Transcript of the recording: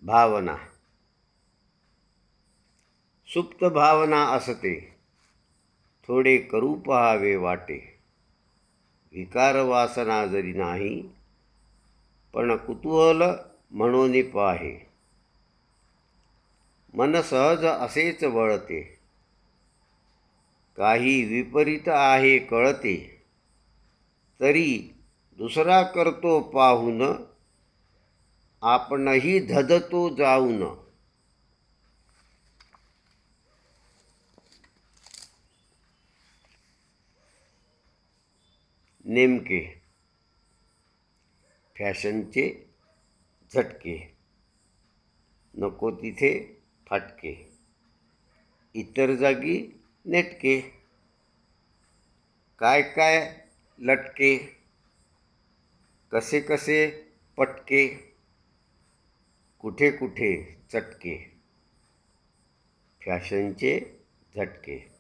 भावना. सुप्त भावना असते, थोडे करू पहावे वाटे. विकार वासना जरी नाही, पण कुतूहल म्हणून पाहे. मन सहज असेच वळते, काही विपरीत आहे कळते. तरी दुसरा करतो पाहून, आपणही धदतो जाऊन. नेमके. फॅशनचे झटके, नको तिथे फाटके. इतर जागी नेटके, काय काय लटके. कसे कसे पटके, कुठे कुठे चटके. फॅशनचे झटके.